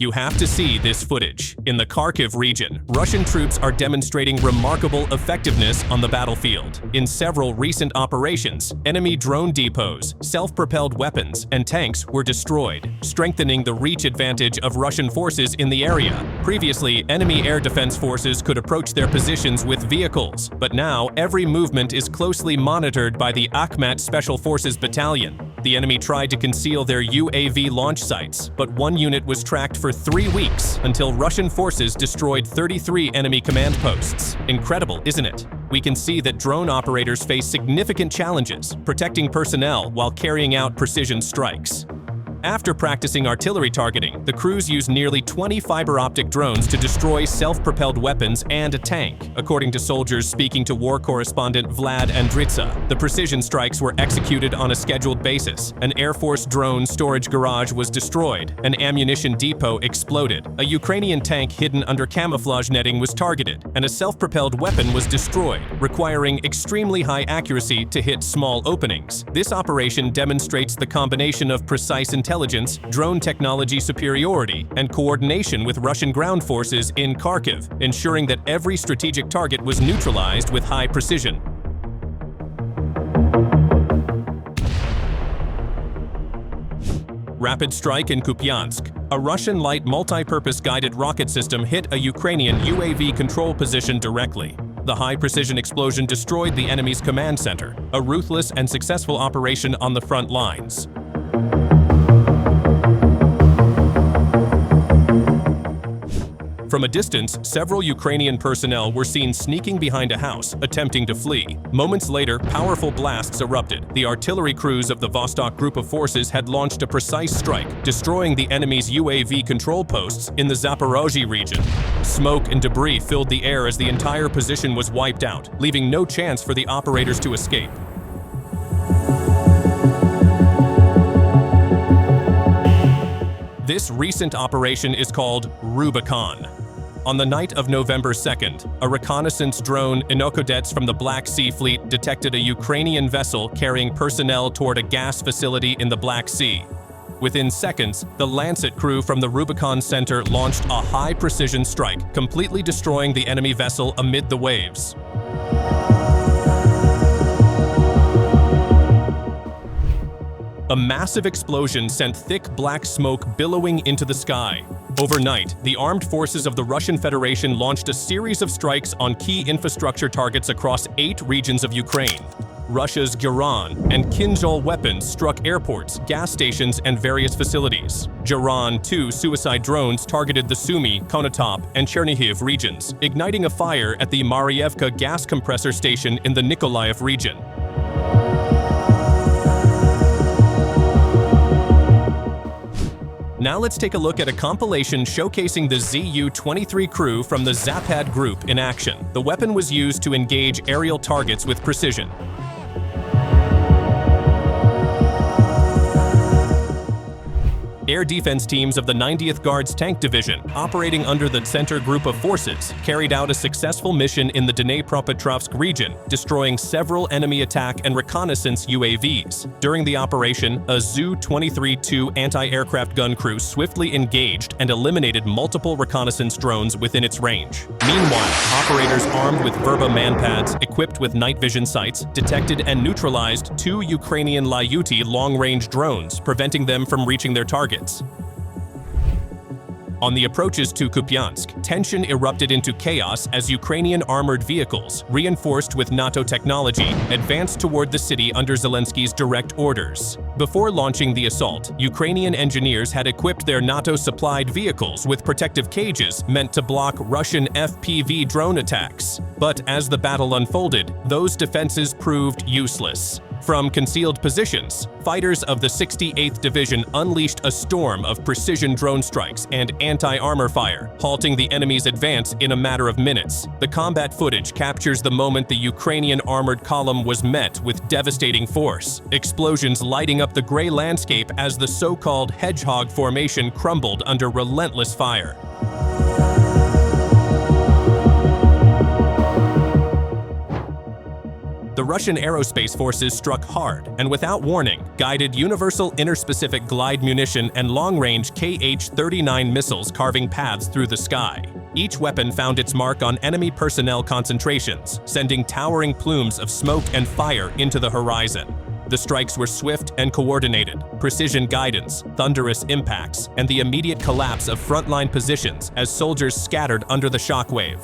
You have to see this footage. In the Kharkiv region, Russian troops are demonstrating remarkable effectiveness on the battlefield. In several recent operations, enemy drone depots, self-propelled weapons, and tanks were destroyed, strengthening the reach advantage of Russian forces in the area. Previously, enemy air defense forces could approach their positions with vehicles, but now every movement is closely monitored by the Akhmat Special Forces Battalion. The enemy tried to conceal their UAV launch sites, but one unit was tracked for 3 weeks until Russian forces destroyed 33 enemy command posts. Incredible, isn't it? We can see that drone operators face significant challenges, protecting personnel while carrying out precision strikes. After practicing artillery targeting, the crews used nearly 20 fiber-optic drones to destroy self-propelled weapons and a tank, according to soldiers speaking to war correspondent Vlad Andritsa. The precision strikes were executed on a scheduled basis. An Air Force drone storage garage was destroyed. An ammunition depot exploded. A Ukrainian tank hidden under camouflage netting was targeted, and a self-propelled weapon was destroyed, requiring extremely high accuracy to hit small openings. This operation demonstrates the combination of precise intelligence, drone technology superiority, and coordination with Russian ground forces in Kharkiv, ensuring that every strategic target was neutralized with high precision. Rapid strike in Kupyansk. A Russian light multi-purpose guided rocket system hit a Ukrainian UAV control position directly. The high-precision explosion destroyed the enemy's command center, a ruthless and successful operation on the front lines. From a distance, several Ukrainian personnel were seen sneaking behind a house, attempting to flee. Moments later, powerful blasts erupted. The artillery crews of the Vostok group of forces had launched a precise strike, destroying the enemy's UAV control posts in the Zaporozhye region. Smoke and debris filled the air as the entire position was wiped out, leaving no chance for the operators to escape. This recent operation is called Rubicon. On the night of November 2nd, a reconnaissance drone Inokodets from the Black Sea Fleet detected a Ukrainian vessel carrying personnel toward a gas facility in the Black Sea. Within seconds, the Lancet crew from the Rubicon Center launched a high-precision strike, completely destroying the enemy vessel amid the waves. A massive explosion sent thick black smoke billowing into the sky. Overnight, the armed forces of the Russian Federation launched a series of strikes on key infrastructure targets across 8 regions of Ukraine. Russia's Geran and Kinzhal weapons struck airports, gas stations, and various facilities. Geran-2 suicide drones targeted the Sumy, Konotop, and Chernihiv regions, igniting a fire at the Marievka gas compressor station in the Nikolaev region. Now let's take a look at a compilation showcasing the ZU-23 crew from the Zapad group in action. The weapon was used to engage aerial targets with precision. Air defense teams of the 90th Guards Tank Division, operating under the Tsentr group of forces, carried out a successful mission in the Dnepr region, destroying several enemy attack and reconnaissance UAVs. During the operation, a ZU-23-2 anti-aircraft gun crew swiftly engaged and eliminated multiple reconnaissance drones within its range. Meanwhile, operators armed with Verba manpads, equipped with night vision sights, detected and neutralized 2 Ukrainian Lyuti long-range drones, preventing them from reaching their targets. On the approaches to Kupyansk, tension erupted into chaos as Ukrainian armored vehicles, reinforced with NATO technology, advanced toward the city under Zelensky's direct orders. Before launching the assault, Ukrainian engineers had equipped their NATO-supplied vehicles with protective cages meant to block Russian FPV drone attacks. But as the battle unfolded, those defenses proved useless. From concealed positions, fighters of the 68th Division unleashed a storm of precision drone strikes and anti-armor fire, halting the enemy's advance in a matter of minutes. The combat footage captures the moment the Ukrainian armored column was met with devastating force, explosions lighting up the gray landscape as the so-called hedgehog formation crumbled under relentless fire. The Russian Aerospace Forces struck hard and without warning, guided universal interspecific glide munition and long-range Kh-39 missiles carving paths through the sky. Each weapon found its mark on enemy personnel concentrations, sending towering plumes of smoke and fire into the horizon. The strikes were swift and coordinated, precision guidance, thunderous impacts, and the immediate collapse of frontline positions as soldiers scattered under the shockwave.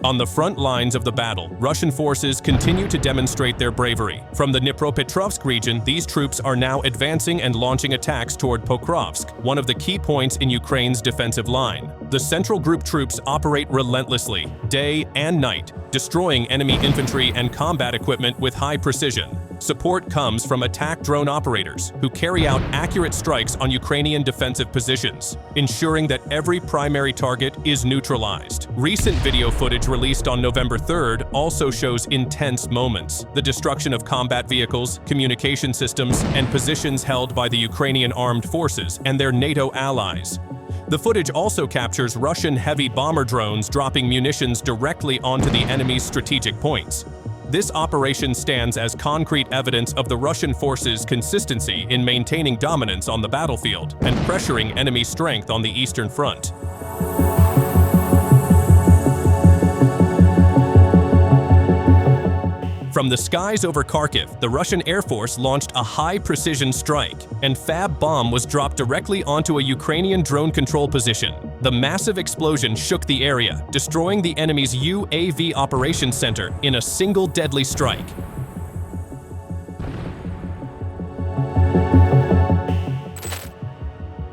On the front lines of the battle, Russian forces continue to demonstrate their bravery. From the Dnipropetrovsk region, these troops are now advancing and launching attacks toward Pokrovsk, one of the key points in Ukraine's defensive line. The Central Group troops operate relentlessly, day and night, destroying enemy infantry and combat equipment with high precision. Support comes from attack drone operators who carry out accurate strikes on Ukrainian defensive positions, ensuring that every primary target is neutralized. Recent video footage released on November 3rd also shows intense moments: the destruction of combat vehicles, communication systems, and positions held by the Ukrainian armed forces and their NATO allies. The footage also captures Russian heavy bomber drones dropping munitions directly onto the enemy's strategic points. This operation stands as concrete evidence of the Russian forces' consistency in maintaining dominance on the battlefield and pressuring enemy strength on the Eastern Front. From the skies over Kharkiv, the Russian Air Force launched a high-precision strike, and FAB bomb was dropped directly onto a Ukrainian drone control position. The massive explosion shook the area, destroying the enemy's UAV operations center in a single deadly strike.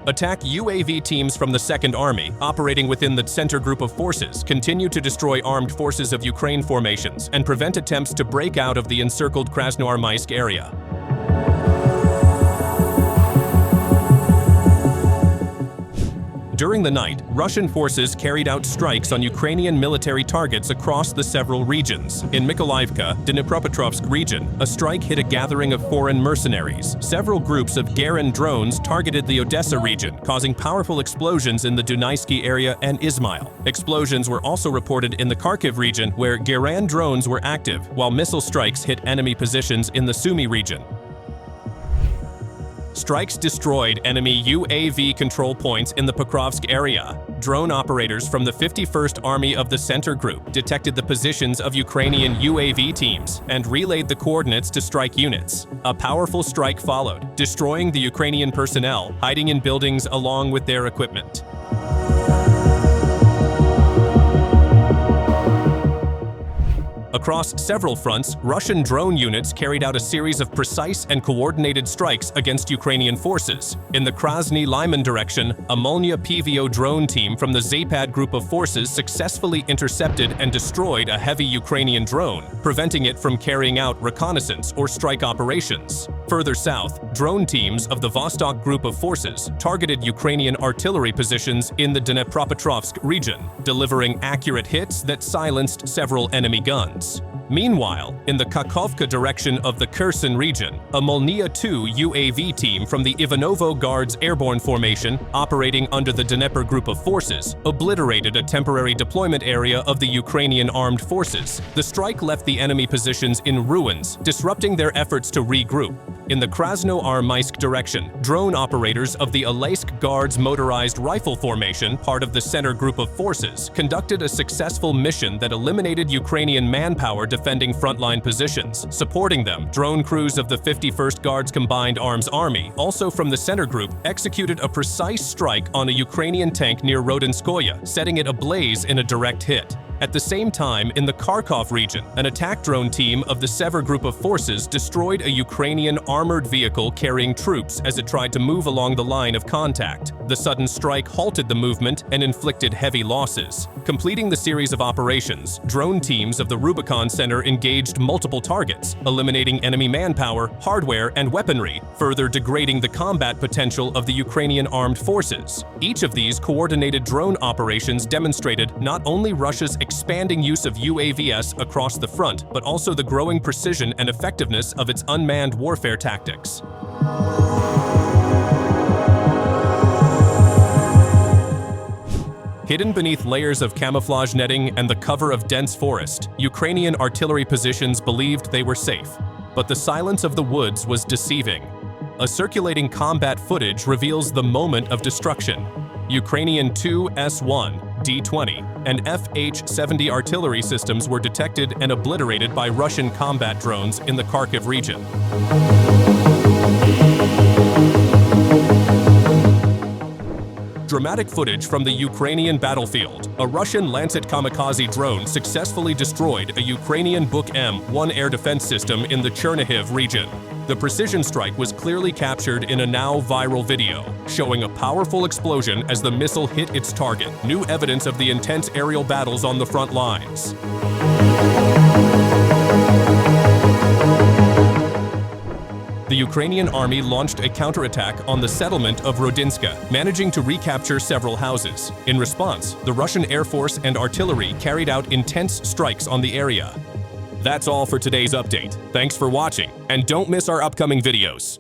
Attack UAV teams from the Second Army, operating within the Tsentr group of forces, continue to destroy armed forces of Ukraine formations and prevent attempts to break out of the encircled Krasnoarmysk area. During the night, Russian forces carried out strikes on Ukrainian military targets across the several regions. In Mykolaiivka, Dnipropetrovsk region, a strike hit a gathering of foreign mercenaries. Several groups of Geran drones targeted the Odessa region, causing powerful explosions in the Dunaysky area and Izmail. Explosions were also reported in the Kharkiv region, where Geran drones were active, while missile strikes hit enemy positions in the Sumy region. Strikes destroyed enemy UAV control points in the Pokrovsk area. Drone operators from the 51st Army of the Tsentr Group detected the positions of Ukrainian UAV teams and relayed the coordinates to strike units. A powerful strike followed, destroying the Ukrainian personnel hiding in buildings along with their equipment. Across several fronts, Russian drone units carried out a series of precise and coordinated strikes against Ukrainian forces. In the Krasny Lyman direction, a Molnya PVO drone team from the Zapad group of forces successfully intercepted and destroyed a heavy Ukrainian drone, preventing it from carrying out reconnaissance or strike operations. Further south, drone teams of the Vostok group of forces targeted Ukrainian artillery positions in the Dnepropetrovsk region, delivering accurate hits that silenced several enemy guns. Meanwhile, in the Kakhovka direction of the Kherson region, a Molnya 2 UAV team from the Ivanovo Guards airborne formation, operating under the Dnepr group of forces, obliterated a temporary deployment area of the Ukrainian armed forces. The strike left the enemy positions in ruins, disrupting their efforts to regroup. In the Krasnoarmysk direction, drone operators of the Alaysk Guards motorized rifle formation, part of the Center group of forces, conducted a successful mission that eliminated Ukrainian manpower defending frontline positions. Supporting them, drone crews of the 51st Guards Combined Arms Army, also from the Center group, executed a precise strike on a Ukrainian tank near Rodinskoye, setting it ablaze in a direct hit. At the same time, in the Kharkov region, an attack drone team of the Sever group of forces destroyed a Ukrainian armored vehicle carrying troops as it tried to move along the line of contact. The sudden strike halted the movement and inflicted heavy losses. Completing the series of operations, drone teams of the Rubicon Center engaged multiple targets, eliminating enemy manpower, hardware, and weaponry, further degrading the combat potential of the Ukrainian armed forces. Each of these coordinated drone operations demonstrated not only Russia's expanding use of UAVs across the front, but also the growing precision and effectiveness of its unmanned warfare tactics. Hidden beneath layers of camouflage netting and the cover of dense forest, Ukrainian artillery positions believed they were safe. But the silence of the woods was deceiving. A circulating combat footage reveals the moment of destruction. Ukrainian Tu-S1, D-20, and FH-70 artillery systems were detected and obliterated by Russian combat drones in the Kharkiv region. Dramatic footage from the Ukrainian battlefield. A Russian Lancet kamikaze drone successfully destroyed a Ukrainian Buk M1 air defense system in the Chernihiv region. The precision strike was clearly captured in a now viral video, showing a powerful explosion as the missile hit its target, new evidence of the intense aerial battles on the front lines. The Ukrainian army launched a counterattack on the settlement of Rodinska, managing to recapture several houses. In response, the Russian Air Force and artillery carried out intense strikes on the area. That's all for today's update. Thanks for watching, and don't miss our upcoming videos.